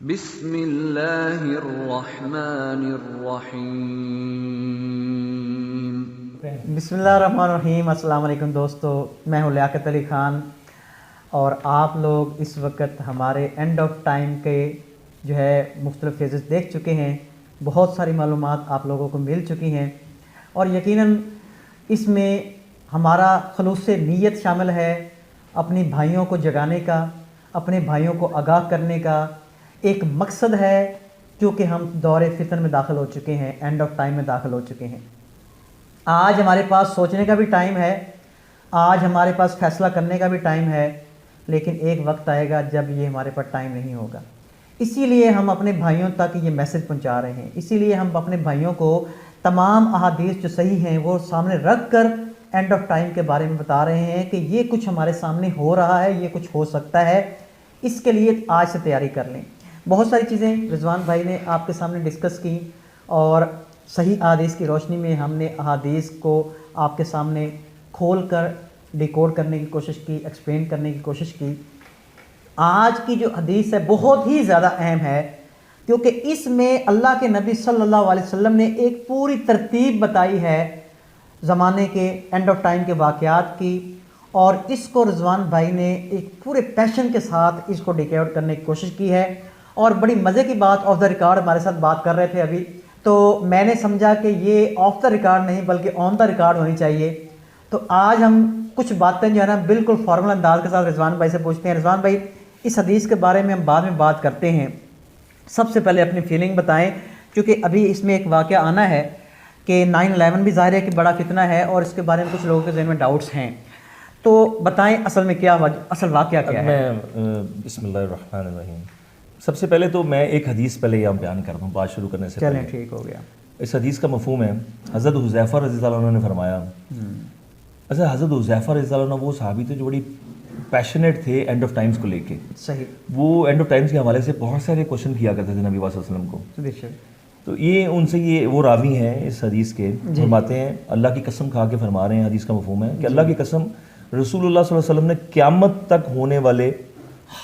بسم اللہ الرحمن الرحیم۔ بسم اللہ الرحمن الرحیم۔ السلام علیکم دوستو، میں ہوں لیاقت علی خان اور آپ لوگ اس وقت ہمارے اینڈ آف ٹائم کے جو ہے مختلف فیزز دیکھ چکے ہیں۔ بہت ساری معلومات آپ لوگوں کو مل چکی ہیں اور یقیناً اس میں ہمارا خلوص نیت شامل ہے، اپنی بھائیوں کو جگانے کا، اپنے بھائیوں کو آگاہ کرنے کا ایک مقصد ہے، کیونکہ ہم دور فتن میں داخل ہو چکے ہیں، اینڈ آف ٹائم میں داخل ہو چکے ہیں۔ آج ہمارے پاس سوچنے کا بھی ٹائم ہے، آج ہمارے پاس فیصلہ کرنے کا بھی ٹائم ہے، لیکن ایک وقت آئے گا جب یہ ہمارے پاس ٹائم نہیں ہوگا۔ اسی لیے ہم اپنے بھائیوں تک یہ میسج پہنچا رہے ہیں، اسی لیے ہم اپنے بھائیوں کو تمام احادیث جو صحیح ہیں وہ سامنے رکھ کر اینڈ آف ٹائم کے بارے میں بتا رہے ہیں کہ یہ کچھ ہمارے سامنے ہو رہا ہے، یہ کچھ ہو سکتا ہے، اس کے لیے آج سے تیاری کر لیں۔ بہت ساری چیزیں رضوان بھائی نے آپ کے سامنے ڈسکس کی اور صحیح احادیث کی روشنی میں ہم نے احادیث کو آپ کے سامنے کھول کر ڈیکوڈ کرنے کی کوشش کی، ایکسپلین کرنے کی کوشش کی۔ آج کی جو حدیث ہے بہت ہی زیادہ اہم ہے، کیونکہ اس میں اللہ کے نبی صلی اللہ علیہ وسلم نے ایک پوری ترتیب بتائی ہے زمانے کے اینڈ آف ٹائم کے واقعات کی، اور اس کو رضوان بھائی نے ایک پورے پیشن کے ساتھ اس کو ڈیکوڈ کرنے کی کوشش کی ہے۔ اور بڑی مزے کی بات، آف دا ریکارڈ ہمارے ساتھ بات کر رہے تھے ابھی، تو میں نے سمجھا کہ یہ آف دا ریکارڈ نہیں بلکہ آن دا ریکارڈ ہونی چاہیے۔ تو آج ہم کچھ باتیں جو ہے نا بالکل فارمل انداز کے ساتھ رضوان بھائی سے پوچھتے ہیں۔ رضوان بھائی، اس حدیث کے بارے میں ہم بعد میں بات کرتے ہیں، سب سے پہلے اپنی فیلنگ بتائیں، کیونکہ ابھی اس میں ایک واقعہ آنا ہے کہ 9/11 بھی ظاہر ہے کہ بڑا فتنہ ہے اور اس کے بارے میں کچھ لوگوں کے ذہن میں ڈاؤٹس ہیں، تو بتائیں اصل میں کیا اصل واقعہ کیا ہے؟ بسم اللہ الرحمن الرحیم۔ سب سے پہلے تو میں ایک حدیث پہلے یہاں بیان کرتا ہوں بات شروع کرنے سے پہلے۔ چلیں ٹھیک ہو گیا۔ اس حدیث کا مفہوم ہے، حضرت حذیفہ رضی اللہ عنہ نے فرمایا، حضرت حذیفہ رضی اللہ عنہ وہ صحابی تھے جو بڑی پیشنیٹ تھے اینڈ آف ٹائمز کو لے کے۔ صحیح۔ وہ اینڈ آف ٹائمز کے حوالے سے بہت سارے کوشچن کیا کرتے تھے نبی صلی اللہ علیہ وسلم کو۔ تو یہ ان سے یہ وہ راوی ہیں اس حدیث کے، فرماتے ہیں اللہ کی قسم کھا کے فرما رہے ہیں، حدیث کا مفہوم ہے کہ اللہ کی قسم رسول اللہ صلی اللہ علیہ وسلم نے قیامت تک ہونے والے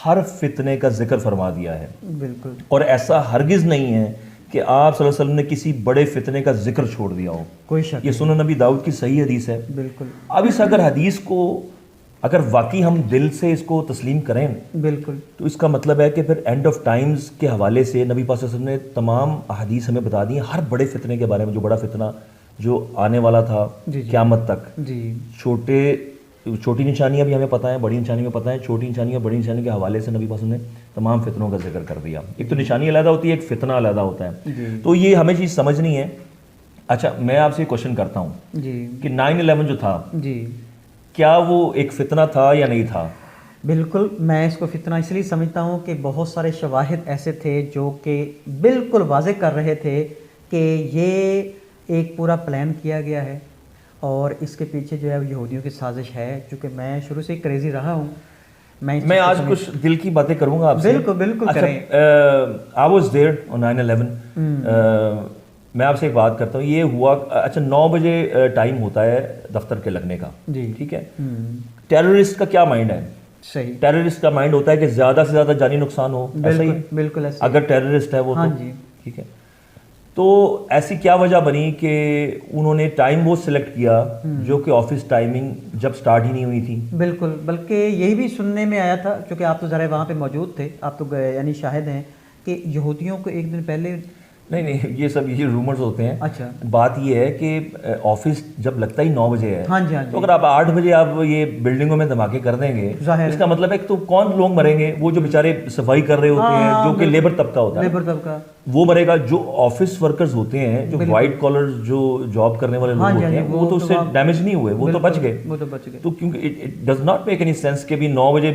ہر فتنے کا ذکر فرما دیا ہے، بالکل، اور ایسا ہرگز نہیں ہے کہ آپ صلی اللہ علیہ وسلم نے کسی بڑے فتنے کا ذکر چھوڑ دیا ہو، کوئی شک۔ یہ سنن نبی داؤد کی صحیح حدیث ہے، بالکل۔ اب اس اگر حدیث کو اگر واقعی ہم دل سے اس کو تسلیم کریں، بالکل، تو اس کا مطلب ہے کہ پھر اینڈ آف ٹائمز کے حوالے سے نبی پاک صلی اللہ علیہ وسلم نے تمام احادیث ہمیں بتا دی ہیں، ہر بڑے فتنے کے بارے میں، جو بڑا فتنہ جو آنے والا تھا قیامت تک، چھوٹی نشانیاں بھی ہمیں پتہ ہیں، بڑی نشانیاں بھی پتہ ہیں، چھوٹی نشانیاں بڑی نشانیوں کے حوالے سے نبی پاک نے تمام فتنوں کا ذکر کر دیا۔ ایک تو نشانی علیحدہ ہوتی ہے، ایک فتنہ علیحدہ ہوتا ہے، تو یہ ہمیں چیز سمجھنی ہے۔ اچھا، میں آپ سے یہ کوشچن کرتا ہوں کہ 9/11 جو تھا کیا وہ ایک فتنہ تھا یا نہیں تھا؟ بالکل، میں اس کو فتنہ اس لیے سمجھتا ہوں کہ بہت سارے شواہد ایسے تھے جو کہ بالکل واضح کر رہے تھے کہ یہ ایک پورا پلان کیا گیا ہے اور اس کے پیچھے جو ہے یہودیوں کی سازش ہے۔ چونکہ میں شروع سے کریزی رہا ہوں، میں آج کچھ دل کی باتیں کروں گا آپ سے۔ بالکل بالکل کریں۔ I was there on 9/11۔ میں آپ سے ایک بات کرتا ہوں، یہ ہوا، اچھا 9 بجے ٹائم ہوتا ہے دفتر کے لگنے کا، ٹھیک ہے۔ ٹیررسٹ کا کیا مائنڈ ہے؟ صحیح، ٹیررسٹ کا مائنڈ ہوتا ہے کہ زیادہ سے زیادہ جانی نقصان ہو، ایسا ہی بالکل ایسا، اگر ٹیررسٹ ہے وہ تو ٹھیک ہے۔ تو ایسی کیا وجہ بنی کہ انہوں نے ٹائم وہ سلیکٹ کیا جو کہ آفس ٹائمنگ جب سٹارٹ ہی نہیں ہوئی تھی؟ بالکل، بلکہ یہی بھی سننے میں آیا تھا، کیونکہ آپ تو ذرا وہاں پہ موجود تھے، آپ تو یعنی شاہد ہیں کہ یہودیوں کو ایک دن پہلے، نہیں یہ سب یہ رومرز ہوتے ہیں۔ اچھا، بات یہ ہے کہ آفس جب لگتا ہی 9 بجے ہے، تو اگر آپ 8 بجے آپ یہ بلڈنگوں میں دھماکے کر دیں گے، اس کا مطلب ہے کہ تو کون لوگ مریں گے؟ وہ جو بیچارے صفائی کر رہے ہوتے ہیں، جو کہ لیبر طبقہ ہوتا ہے، لیبر طبقہ وہ مرے گا۔ جو آفس ورکرز ہوتے ہیں، جو وائٹ کالر جو جاب کرنے والے لوگ ہوتے ہیں، وہ تو اس سے ڈیمیج نہیں ہوئے، وہ تو بچ گئے۔ تو کیونکہ it does not make any sense کہ بھی 9 بجے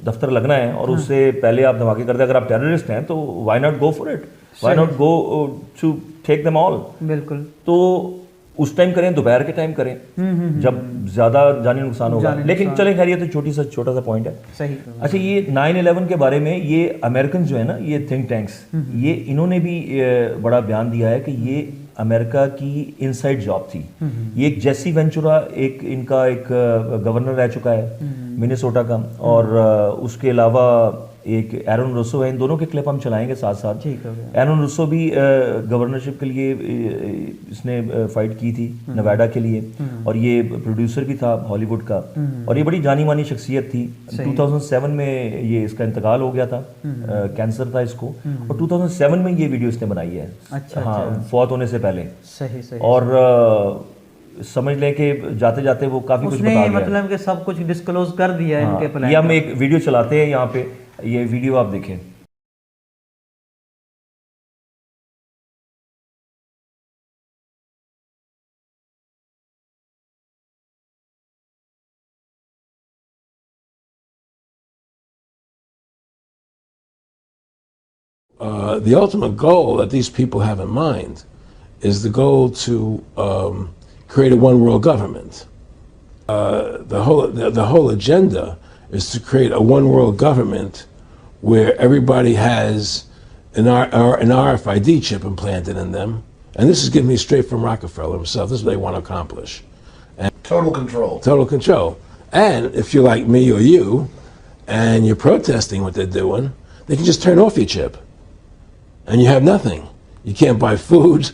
دفتر لگنا ہے اور اس سے پہلے آپ دھماکے کر دیں۔ اگر آپ ٹیررسٹ ہیں تو why not go for it, why not go to take them all. بالکل، تو اس ٹائم کریں، دوپہر کے ٹائم کریں جب زیادہ جانی نقصان ہوگا۔ لیکن چلیں خیر، یہ تو چھوٹا سا پوائنٹ ہے۔ صحیح۔ اچھا، یہ 9/11 کے بارے میں یہ امریکن جو ہے نا، یہ تھنک ٹینکس، یہ انہوں نے بھی بڑا بیان دیا ہے کہ یہ امریکہ کی انسائڈ جاب تھی. یہ ایک جیسی وینچورا ایک ان کا ایک گورنر رہ چکا ہے منیسوٹا کا, اور اس کے علاوہ ایک ایرون روسو ہے. ان دونوں کے کلپ ہم چلائیں گے ساتھ ساتھ. ایرون روسو بھی گورنرشپ کے لیے اس نے فائٹ کی تھی نویڈا کے لیے, اور یہ پروڈیوسر بھی تھا ہالی ووڈ کا, اور یہ بڑی جانی مانی شخصیت تھی. 2007 میں یہ اس کا انتقال ہو گیا تھا, کینسر تھا اس کو, اور 2007 میں یہ ویڈیو اس نے بنائی ہے, ہاں فوت ہونے سے پہلے. اور سمجھ لیں کہ جاتے جاتے وہ کافی کچھ بتا گیا, مطلب کہ سب کچھ ڈسکلوز کر دیا ہے ان کے پلان. یہ ہم ایک ویڈیو چلاتے ہیں یہاں پہ, یہ ویڈیو آپ دیکھیں. The ultimate goal that these people have in mind is the goal to create a one-world government. The whole agenda is to create a one-world government where everybody has an RFID chip implanted in them. And this is given me straight from Rockefeller himself. This is what they want to accomplish. And total control. Total control. And if you're like me or you, and you're protesting what they're doing, they can just turn off your chip. And you have nothing. You can't buy food.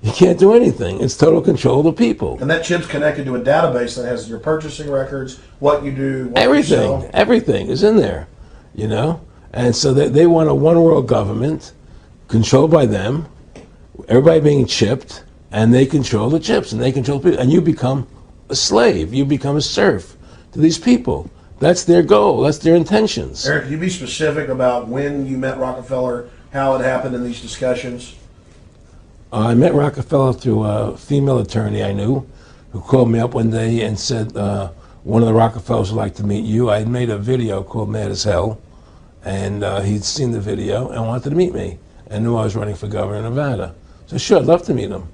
You can't do anything. It's total control of the people. And that chip's connected to a database that has your purchasing records, what you do, what everything, you sell. Everything is in there, you know? And so they want a one-world government controlled by them, everybody being chipped, and they control the chips, and they control people. And you become a slave. You become a serf to these people. That's their goal. That's their intentions. Eric, can you be specific about when you met Rockefeller, how it happened in these discussions? I met Rockefeller through a female attorney I knew who called me up one day and said, one of the Rockefellers would like to meet you. I had made a video called Mad as Hell, and he'd seen the video and wanted to meet me and knew I was running for governor of Nevada. So sure, I'd love to meet him.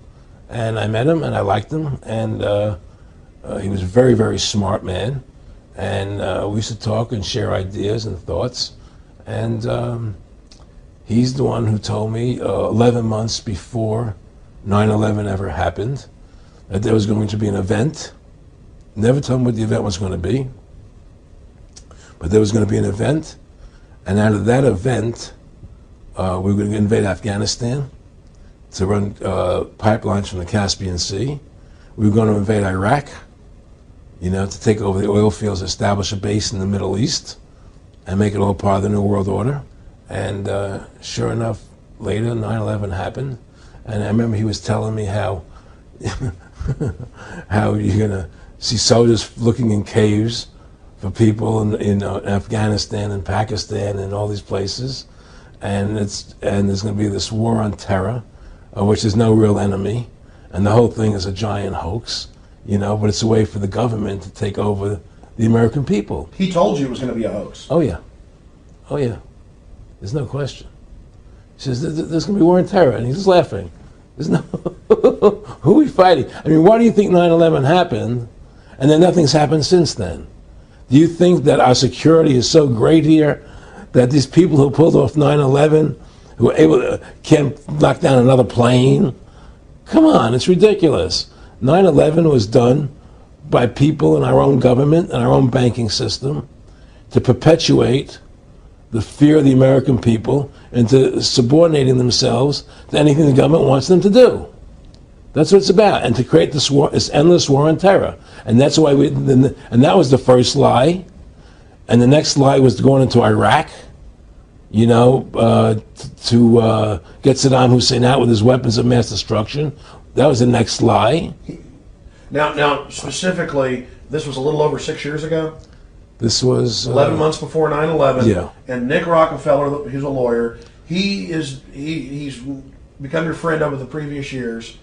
And I met him and I liked him, and he was a very, very smart man. And we used to talk and share ideas and thoughts. And he's the one who told me 11 months before 9/11 ever happened that there was going to be an event. Never told me what the event was going to be, but there was going to be an event. And out of that event, we were going to invade Afghanistan to run pipelines from the Caspian Sea. We were going to invade Iraq, you know, to take over the oil fields, establish a base in the Middle East, and make it all part of the New World Order. And sure enough, later 9/11 happened, and I remember he was telling me how you're going to see soldiers looking in caves for people in Afghanistan and Pakistan and all these places, and there's going to be this war on terror, of which there's no real enemy, and the whole thing is a giant hoax, you know, but it's a way for the government to take over the American people. He told you it was going to be a hoax. Oh yeah, oh yeah. There's no question. He says, there's going to be war on terror. And he's just laughing. There's no... Who are we fighting? I mean, why do you think 9/11 happened and then nothing's happened since then? Do you think that our security is so great here that these people who pulled off 9/11, who were able to, can't knock down another plane? Come on, it's ridiculous. 9/11 was done by people in our own government and our own banking system to perpetuate the fear of the American people and to subordinating themselves to anything the government wants them to do. That's what it's about, and to create this war, this endless war on terror. And that's why and that was the first lie. And the next lie was going into Iraq, you know, to get Saddam Hussein out with his weapons of mass destruction. That was the next lie. Now, specifically, this was a little over 6 years ago. This was 11 months before 9/11. Yeah. And Nick Rockefeller, who's a lawyer, he's become your friend over the previous years,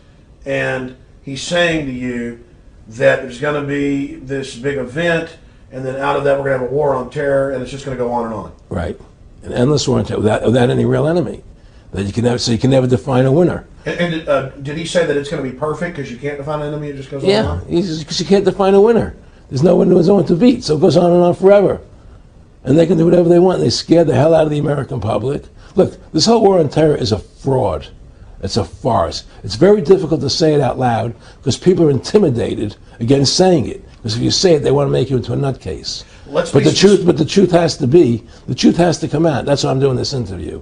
and he's saying to you that there's going to be this big event, and then out of that we're going to have a war on terror, and it's just going to go on and on. Right, an endless war on terror without any real enemy. That you can never, so you can never define a winner. And did he say that it's going to be perfect because you can't define an enemy? It just goes on and on. Yeah, because you can't define a winner. There's no one to beat, so it goes on and on forever. And they can do whatever they want. They scare the hell out of the American public. Look, this whole war on terror is a fraud. It's a farce. It's very difficult to say it out loud because people are intimidated against saying it. Because if you say it, they want to make you into a nutcase. But the truth has to come out. That's why I'm doing this interview.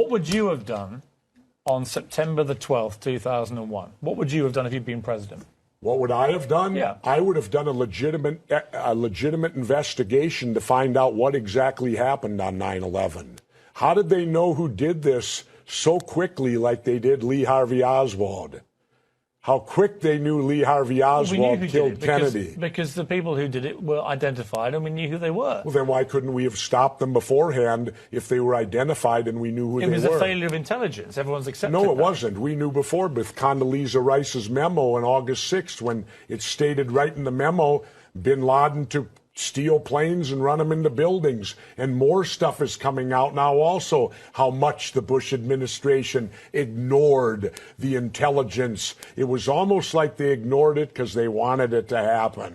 What would you have done on September the 12th, 2001? What would you have done if you'd been president? What would I have done? Yeah. I would have done a legitimate investigation to find out what exactly happened on 9/11. How did they know who did this so quickly like they did Lee Harvey Oswald? How quick they knew Lee Harvey Oswald killed Kennedy. Because the people who did it were identified and we knew who they were. Well, then why couldn't we have stopped them beforehand if they were identified and we knew who they were? It was a failure of intelligence. Everyone's accepted that. No, it that. wasn't. We knew before with Condoleezza Rice's memo on August 6th when it stated right in the memo, bin Laden to steal planes and run them into buildings. And more stuff is coming out now also, how much the Bush administration ignored the intelligence. It was almost like they ignored it because they wanted it to happen.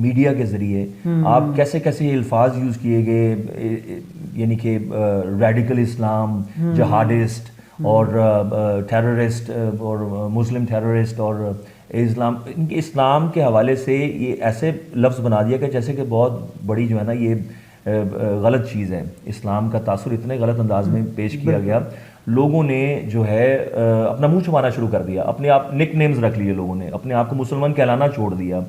Media کے ذریعے آپ کیسے کیسے الفاظ use کیے گئے، یعنی کہ ریڈیکل اسلام، جہادسٹ اور ٹیررسٹ اور مسلم ٹیررسٹ اور اسلام کے حوالے سے یہ ایسے لفظ بنا دیا کہ جیسے کہ بہت بڑی جو ہے نا یہ غلط چیز ہے. اسلام کا تاثر اتنے غلط انداز میں پیش کیا گیا، لوگوں نے جو ہے اپنا منہ چھپانا شروع کر دیا، اپنے آپ نک نیمز رکھ لیے، لوگوں نے اپنے آپ کو مسلمان کہلانا چھوڑ دیا.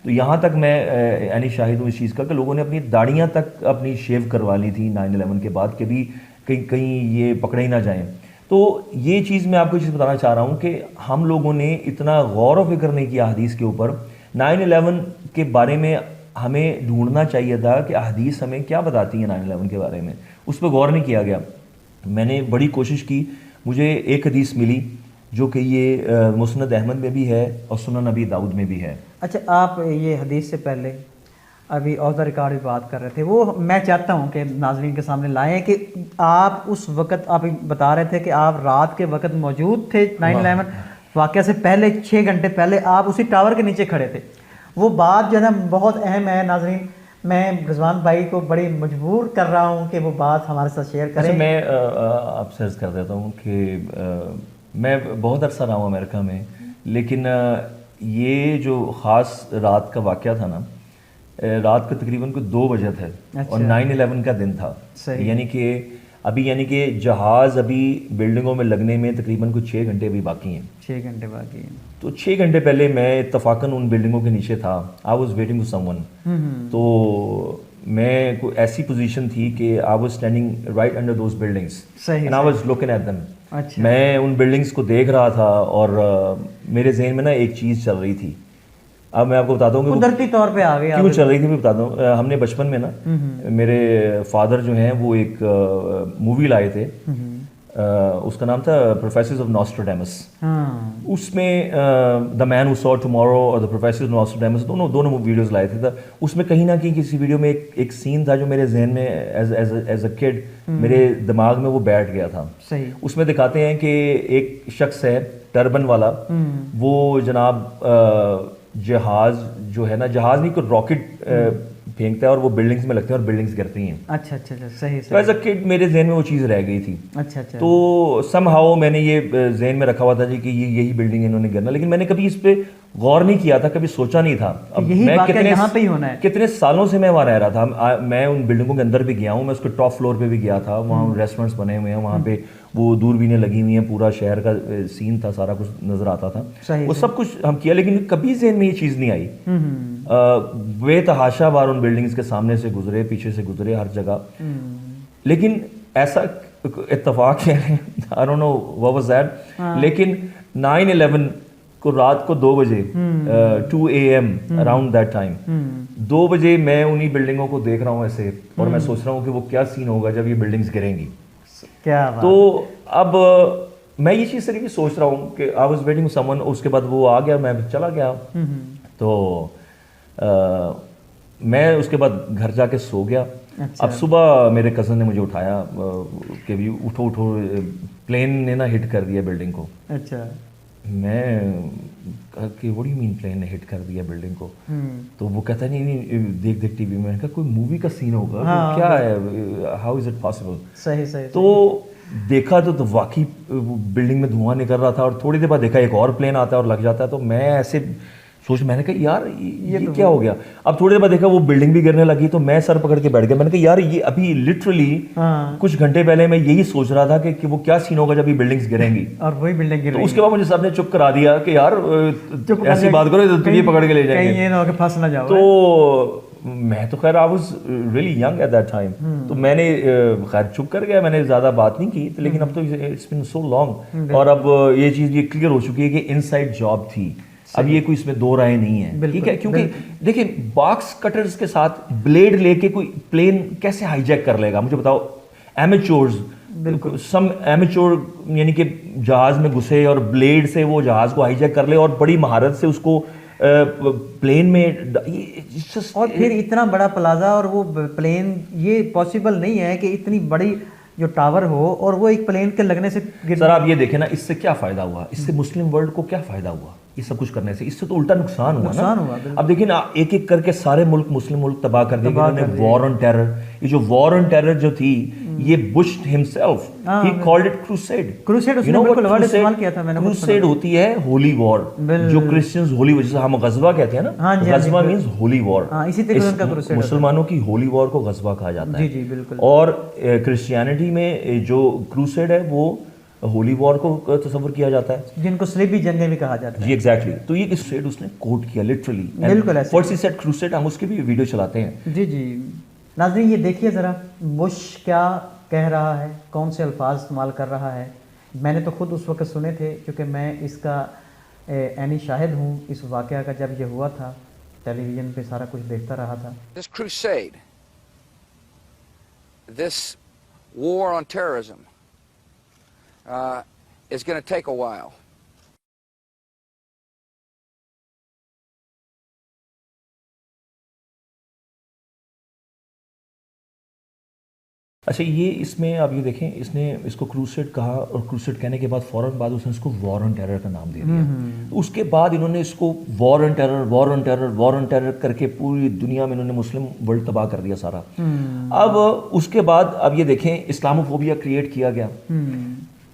تو یہاں تک میں یعنی شاہد ہوں اس چیز کا کہ لوگوں نے اپنی داڑیاں تک اپنی شیو کروا لی تھی 9/11 کے بعد کہ بھی کہیں یہ پکڑے ہی نہ جائیں. تو یہ چیز میں آپ کو چیز بتانا چاہ رہا ہوں کہ ہم لوگوں نے اتنا غور و فکر نہیں کیا حدیث کے اوپر. 9/11 کے بارے میں ہمیں ڈھونڈنا چاہیے تھا کہ احادیث ہمیں کیا بتاتی ہیں 9/11 کے بارے میں، اس پہ غور نہیں کیا گیا. میں نے بڑی کوشش کی، مجھے ایک حدیث ملی جو کہ یہ مسند احمد میں بھی ہے اور سنن نبی داؤد میں بھی ہے. اچھا، آپ یہ حدیث سے پہلے ابھی آف دا ریکارڈ بھی بات کر رہے تھے، وہ میں چاہتا ہوں کہ ناظرین کے سامنے لائیں کہ آپ اس وقت آپ بتا رہے تھے کہ آپ رات کے وقت موجود تھے 9/11 واقعہ سے پہلے 6 گھنٹے پہلے آپ اسی ٹاور کے نیچے کھڑے تھے. وہ بات جو ہے نا بہت اہم ہے ناظرین، میں رضوان بھائی کو بڑی مجبور کر رہا ہوں کہ وہ بات ہمارے ساتھ شیئر کریں. میں آپ سے عرض کر دیتا ہوں کہ میں بہت عرصہ رہا ہوں امریکہ میں، لیکن یہ جو خاص رات کا واقعہ تھا نا، رات کو تقریباً کوئی 2 بجے تھے اور 9/11 کا دن تھا. یعنی کہ جہاز ابھی بلڈنگوں میں لگنے میں تقریباً کوئی 6 گھنٹے ابھی باقی ہیں. 6 گھنٹے باقی ہیں. تو 6 گھنٹے پہلے میں اتفاقاً ان بلڈنگوں کے نیچے تھا. I was waiting for someone. تو میں کوئی ایسی پوزیشن تھی کہ I was standing right under those buildings and I was looking at them. میں ان بلڈنگس کو دیکھ رہا تھا اور میرے ذہن میں نا ایک چیز چل رہی تھی. اب میں آپ کو بتاتا ہوں کہ قدرتی طور پہ آ گئی کیوں چل رہی تھی، میں بتاتا ہوں. ہم نے بچپن میں نا میرے فادر جو ہیں وہ ایک مووی لائے تھے، اس کا نام تھا پروفیسرز آف نوسٹراڈیمس. اس میں دا مین ہو سو ٹمورو اور دا پروفیسرز آف نوسٹراڈیمس دونوں ویڈیوز لائے تھے. اس میں کہیں نہ کہیں کسی ویڈیو میں ایک سین تھا جو میرے ذہن میں ایز اے کڈ میرے دماغ میں وہ بیٹھ گیا تھا. اس میں دکھاتے ہیں کہ ایک شخص ہے ٹربن والا، وہ جناب جہاز جو ہے نا، جہاز نہیں کوئی راکٹ پھینکتا ہے اور وہ بلڈنگز میں لگتے ہیں اور بلڈنگز گرتی ہیں. اچھا صحیح. تو ایز اے کڈ میرے ذہن میں وہ چیز رہ گئی تھی. اچھا. تو سم ہاؤ میں نے یہ ذہن میں رکھا ہوا تھا جی کہ یہی بلڈنگ انہوں نے گرنا، لیکن میں نے کبھی اس پہ غور نہیں کیا تھا، کبھی سوچا نہیں تھا. اب میں کتنے سالوں سے میں وہاں رہ رہا تھا، میں ان بلڈنگوں کے اندر بھی گیا ہوں. میں اس کے ٹاپ فلور پہ بھی گیا تھا، وہاں ریسٹورینٹس بنے ہوئے ہیں، وہاں پہ وہ دوربینیں لگی ہوئی ہیں، پورا شہر کا سین تھا، سارا کچھ نظر آتا تھا. وہ سب کچھ ہم کیا، لیکن کبھی ذہن میں یہ چیز نہیں آئی. بے تحاشا بار ان بلڈنگز کے سامنے سے گزرے، پیچھے سے گزرے، ہر جگہ. لیکن ایسا اتفاق ہے I don't know what was that، لیکن 9/11 کو رات کو 2 بجے 2 AM around that time 2 بجے میں انہی بلڈنگوں کو دیکھ رہا ہوں ایسے، اور میں سوچ رہا ہوں کہ وہ کیا سین ہوگا جب یہ بلڈنگز گریں گی. تو اب میں یہ چیز طریقے سوچ رہا ہوں کہ I was waiting for someone. اس کے بعد وہ آ گیا، میں چلا گیا. تو میں اس کے بعد گھر جا کے سو گیا. اب صبح میرے کزن نے مجھے اٹھایا کہ بھی اٹھو، پلین نے نا ہٹ کر دیا بلڈنگ کو. اچھا. میں کہا کہ what do you mean plane نے ہٹ کر دیا بلڈنگ کو؟ تو وہ کہتا نہیں دیکھ ٹی وی میں. کہا کوئی مووی کا سین ہوگا، کیا ہے، ہاؤ از اٹ پاسبل؟ صحیح. تو دیکھا تو واقعی بلڈنگ میں دھواں نکل رہا تھا، اور تھوڑی دیر بعد دیکھا ایک اور پلین آتا ہے اور لگ جاتا ہے. تو میں ایسے میں نے کہا یار یہ کیا ہو گیا. اب تھوڑی دیر بعد دیکھا وہ بلڈنگ بھی گرنے لگی، تو میں سر پکڑ کے بیٹھ گیا. میں نے کہا یار یہ ابھی لٹرلی کچھ گھنٹے پہلے میں یہی سوچ رہا تھا کہ وہ کیا سین ہوگا جب یہ بلڈنگز گریں گی، اور وہی بلڈنگ گر رہی ہے. اس کے بعد مجھے سب نے چپ کرا دیا کہ یار ایسی بات کرو تو یہ پکڑ کے لے جائیں گے، کہیں یہ نہ ہو کہ پھنس نہ جاؤ. تو میں تو خیر I was really young at that time. تو میں نے خیر چپ کر گیا، میں نے زیادہ بات نہیں کی. لیکن اب تو اٹس بین سو لانگ، اور اب یہ چیز یہ کلیئر ہو چکی ہے کہ ان سائڈ جاب تھی. اب یہ کوئی اس میں دو رائے نہیں ہے، ٹھیک ہے، کیونکہ دیکھیں باکس کٹرز کے ساتھ بلیڈ لے کے کوئی پلین کیسے ہائی جیک کر لے گا؟ مجھے بتاؤ. ایمیچورز، سم ایمیچور یعنی کہ جہاز میں گھسے اور بلیڈ سے وہ جہاز کو ہائی جیک کر لے اور بڑی مہارت سے اس کو پلین میں، اور پھر اتنا بڑا پلازا اور وہ پلین، یہ پاسبل نہیں ہے کہ اتنی بڑی جو ٹاور ہو اور وہ ایک پلین کے لگنے سے. سر آپ یہ دیکھیں نا، اس سے کیا فائدہ ہوا؟ اس سے مسلم ورلڈ کو کیا فائدہ ہوا؟ یہ سب کچھ کرنے سے، اس سے تو الٹا نقصان ہوا نقصان نا. ہوا، بالکل. اب دیکھیں نا ایک ایک کر کے سارے ملک مسلم ملک تباہ کر دیے انہوں نے. وار آن ٹیرر، یہ جو وار آن ٹیرر جو تھی یہ بش ہمسیلف ہی کالڈ اٹ کروسیڈ. کروسیڈ اس نے بالکل ورڈ استعمال کیا تھا میں نے. کروسیڈ ہوتی ہے ہولی وار، جو کرسچنز ہولی وار جسے ہم غزوہ کہتے ہیں نا، غزوہ مینز ہولی وار. اسی طرح ان کا کروسیڈ مسلمانوں کی ہولی وار کو غزوہ کہا جاتا ہے. جی بالکل. اور کرسچینٹی میں جو کروسیڈ ہے وہ ہولی وار کو تصور کیا جاتا ہے، جن کو صلیبی جنگیں بھی کہا جاتا ہے. جی ایگزیکٹلی. تو یہ کروسیڈ اس نے کوٹ کیا لٹرلی. بالکل ایسے. فرسٹ ہی سیڈ کروسیڈ، ہم اس کی بھی ویڈیو چلاتے ہیں. جی جی ناظرین یہ دیکھیے ذرا بش کیا کہہ رہا ہے، کون سے الفاظ استعمال کر رہا ہے. میں نے تو خود اس وقت سنے تھے کیونکہ میں اس کا عینی شاہد ہوں. اس واقعہ کا جب یہ ہوا تھا ٹیلی ویژن پہ سارا کچھ دیکھتا رہا تھا. This crusade, this war on terrorism, is going to take a while. اچھا یہ اس میں آپ یہ دیکھیں اس نے اس کو کروسیڈ کہا اور کروسیڈ کہنے کے بعد فوراً بعد اس نے اس کو وار آن ٹیرر کا نام دے دیا. اس کے بعد انہوں نے اس کو war on terror war on terror war on terror کر کے پوری دنیا میں انہوں نے مسلم ورلڈ تباہ کر دیا سارا. اب اس کے بعد اب یہ دیکھیں اسلاموفوبیا کریٹ کیا گیا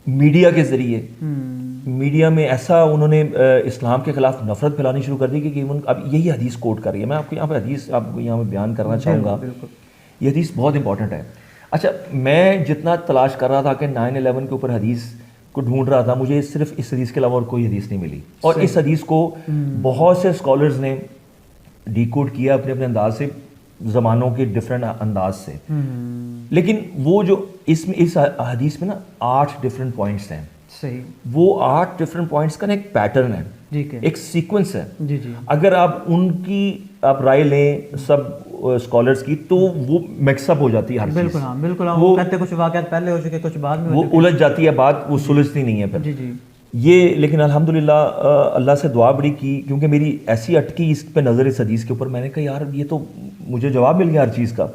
میڈیا کے ذریعے. میڈیا میں ایسا انہوں نے اسلام کے خلاف نفرت پھیلانی شروع کر دی کہ اب یہی حدیث کوٹ کر رہی ہے. میں آپ کو یہاں پہ حدیث آپ کو یہاں پہ بیان کرنا چاہوں گا. یہ حدیث بہت امپورٹنٹ ہے. اچھا میں جتنا تلاش کر رر تھا کہ 9/11 کے اوپر حدیث کو ڈھونڈ رہا تھا، مجھے صرف اس حدیث کے علاوہ اور کوئی حدیث نہیں ملی. اور اس حدیث کو بہت سے اسکالرز نے ڈیکوڈ کیا اپنے اپنے انداز سے، زمانوں کے ڈفرینٹ انداز سے. لیکن وہ جو اس حدیث میں نا 8 ڈفرینٹ پوائنٹس ہیں. صحیح. وہ 8 ڈفرینٹ پوائنٹس کا نا ایک پیٹرن ہے، ایک سیکوینس ہے. جی جی. اگر آپ ان کی آپ رائے لیں سب اسکالرس کی تو وہ مکس اپ ہو جاتی ہے ہر چیز. بالکل ہاں بالکل. وہ کہتے کچھ واقعات پہلے ہو چکے کچھ بعد میں، وہ الجھ جاتی ہے بات، وہ سلجھتی نہیں ہے پھر. جی جی. یہ لیکن الحمدللہ اللہ سے دعا بڑی کی کیونکہ میری ایسی اٹکی اس پہ نظر اس حدیث کے اوپر. میں نے کہا یار یہ تو مجھے جواب مل گیا ہر چیز کا.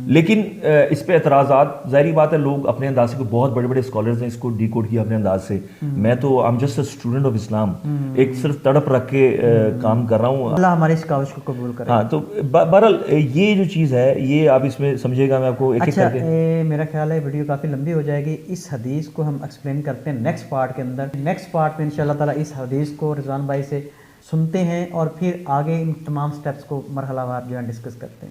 لیکن اس پہ اعتراضات ظاہری بات ہے، لوگ اپنے انداز سے، بہت بڑے بڑے اسکالرز نے اس کو ڈیکوڈ کیا اپنے انداز سے. میں تو I am just a student of Islam, ایک صرف تڑپ رکھ کے کام کر رہا ہوں. اللہ ہماری اس کاوش کو قبول کرے. ہاں تو بہرحال یہ جو چیز ہے یہ آپ اس میں سمجھے گا. میں آپ کو ایک ایک کر کے، میرا خیال ہے ویڈیو کافی لمبی ہو جائے گی. اس حدیث کو ہم ایکسپلین کرتے ہیں نیکسٹ پارٹ کے اندر. نیکسٹ پارٹ میں انشاءاللہ تعالیٰ اس حدیث کو رضوان بھائی سے سنتے ہیں اور پھر آگے ان تمام سٹیپس کو مرحلہ وار جو ہے ڈسکس کرتے ہیں.